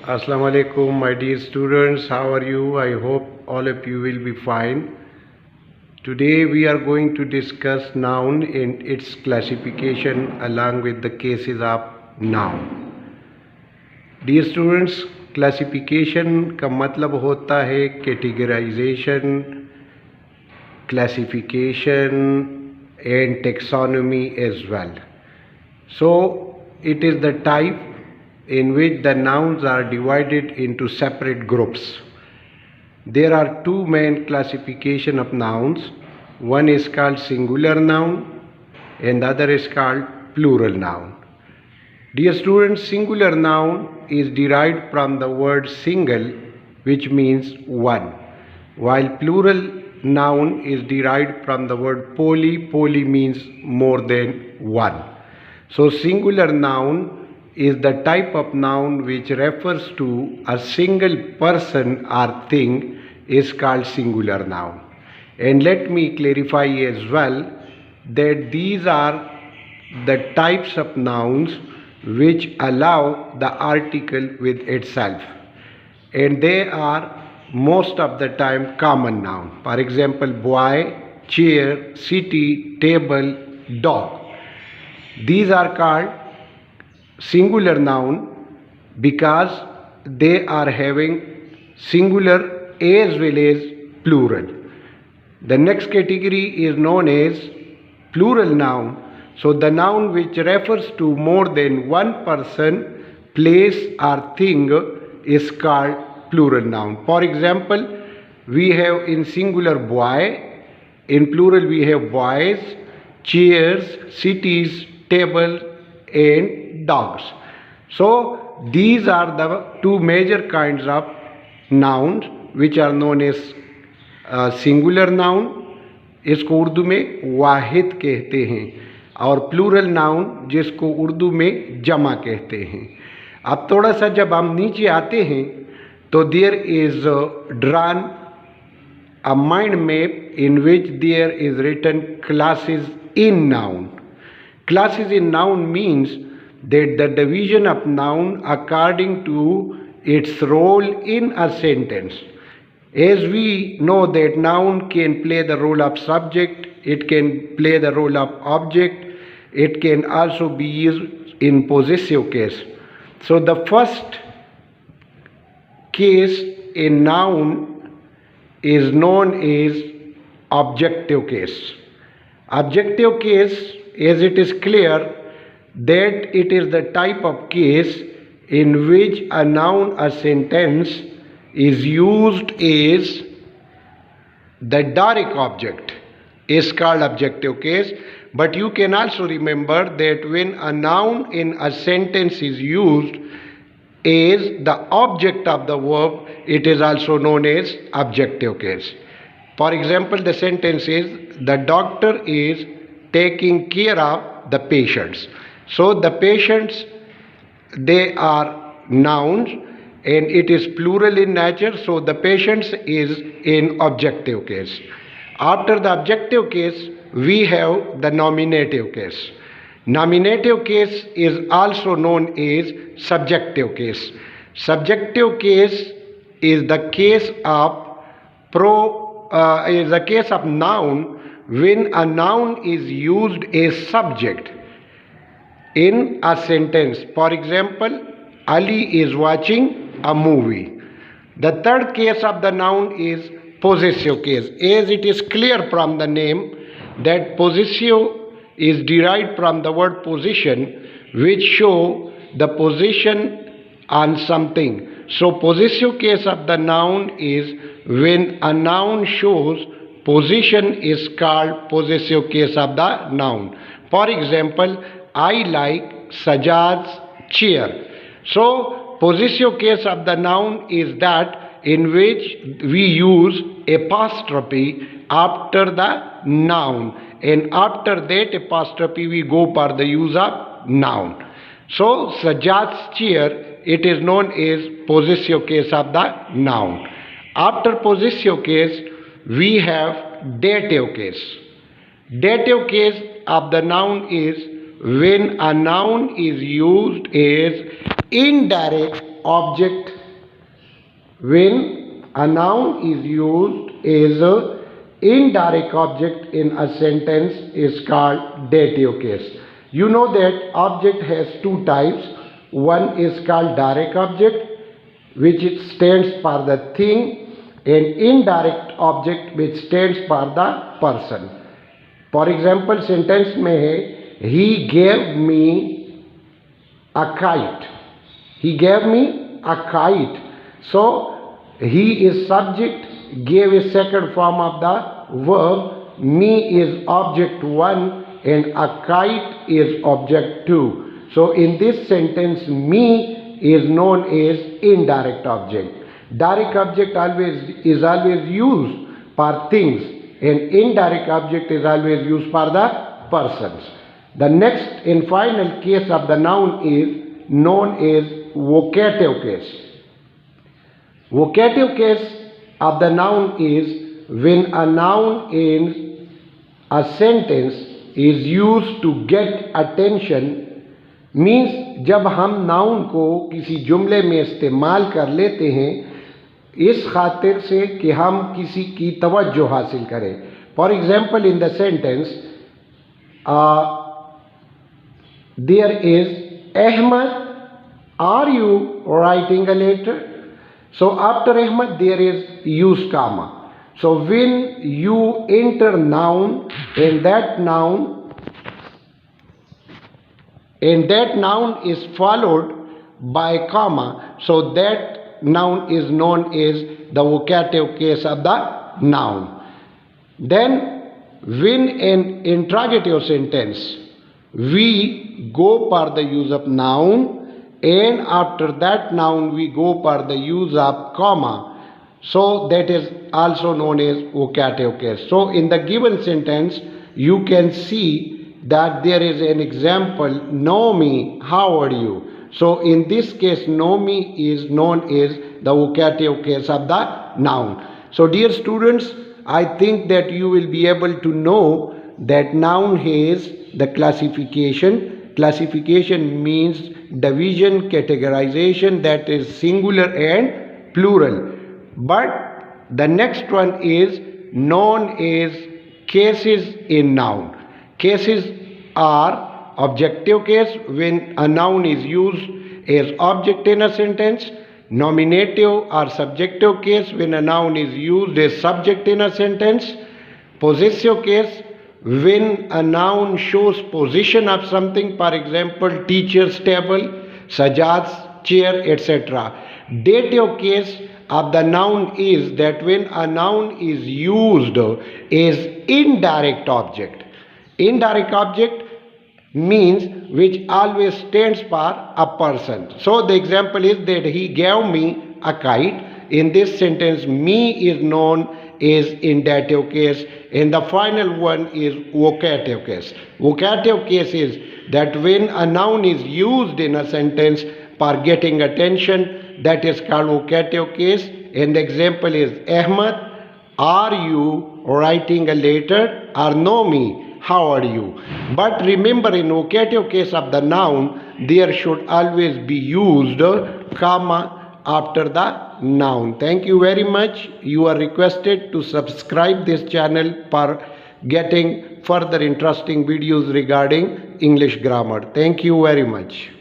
Assalamu alaikum, my dear students. How are you? I hope all of you will be fine. Today we are going to discuss noun and its classification along with the cases of noun. Dear students, classification का मतलब होता है categorization, classification and taxonomy as well. So it is the type in which the nouns are divided into separate groups. There are two main classification of nouns. One is called singular noun and the other is called plural noun. Dear students, singular noun is derived from the word single, which means one, while plural noun is derived from the word poly. Poly means more than one. So singular noun is the type of noun which refers to a single person or thing is called singular noun. And let me clarify as well that these are the types of nouns which allow the article with itself, and they are most of the time common noun. For example, boy, chair, city, table, dog. These are called singular noun because they are having singular as well as plural. The next category is known as plural noun. So the noun which refers to more than one person, place or thing is called plural noun. For example, we have in singular boy, in plural we have boys, chairs, cities, table and dogs. So these are the two major kinds of nouns which are known as singular noun, इसको उर्दू में वाहिद कहते हैं, और plural noun जिसको उर्दू में जमा कहते हैं. अब थोड़ा सा जब हम नीचे आते हैं तो there is drawn a mind map in which there is written classes in noun. Classes in noun means that the division of noun according to its role in a sentence. As we know that noun can play the role of subject, it can play the role of object, it can also be used in possessive case. So the first case in noun is known as objective case. Objective case, as it is clear that it is the type of case in which a noun, a sentence is used as the direct object is called objective case. But you can also remember that when a noun in a sentence is used as the object of the verb, it is also known as objective case. For example, the sentence is the doctor is taking care of the patients. So the patients, they are nouns and it is plural in nature, so the patients is in objective case. After the objective case, we have the nominative case. Nominative case is also known as subjective case. Subjective case is the case of noun when a noun is used as subject in a sentence. For example, Ali is watching a movie. The third case of the noun is possessive case. As it is clear from the name that possessive is derived from the word position, which show the position on something. So possessive case of the noun is when a noun shows position is called possessive case of the noun. For example, I like SAJJAD's chair. So possessive case of the noun is that in which we use apostrophe after the noun, and after that apostrophe we go for the use of noun. So SAJJAD's chair, it is known as possessive case of the noun. After possessive case, we have dative case. Dative case of the noun is when a noun is used as indirect object when a noun is used as a indirect object in a sentence is called dative case. You know that object has two types. One is called direct object, which it stands for the thing, and indirect object which stands for the person. For example, sentence में है he gave me a kite. He gave me a kite. So he is subject, gave is second form of the verb, me is object 1 and a kite is object 2. So in this sentence me is known as indirect object. Direct object is always used for things and indirect object is always used for the persons. The next and final case of the noun is known as vocative case. Vocative case of the noun is when a noun in a sentence is used to get attention, means जब हम noun को किसी जुमले में इस्तेमाल कर लेते हैं इस खातिर से कि हम किसी की तवज्जो हासिल करें. For example in the sentence there is Ahmad are you writing a letter. So after Ahmad there is use comma. So when you enter noun and that noun is followed by comma, so that noun is known as the vocative case of the noun. Then when an interrogative sentence we go for the use of noun and after that noun we go for the use of comma, so that is also known as vocative case. So in the given sentence you can see that there is an example, know me, how are you. So in this case know me is known as the vocative case of the noun. So dear students, I think that you will be able to know that noun has the classification. Classification means division, categorization, that is singular and plural. But the next one is known as cases in noun. Cases are objective case when a noun is used as object in a sentence, nominative or subjective case when a noun is used as subject in a sentence, possessive case when a noun shows position of something, for example teacher's table, SAJJAD's chair, etc. Dative case of the noun is that when a noun is used as indirect object. Indirect object means which always stands for a person. So the example is that he gave me a kite. In this sentence me is known is in dative case and the final one is vocative case. Vocative case is that when a noun is used in a sentence for getting attention, that is called vocative case, and the example is Ahmad, are you writing a letter, or know me, how are you. But remember, in vocative case of the noun there should always be used comma after the noun. Thank you very much. You are requested to subscribe this channel for getting further interesting videos regarding English grammar. Thank you very much.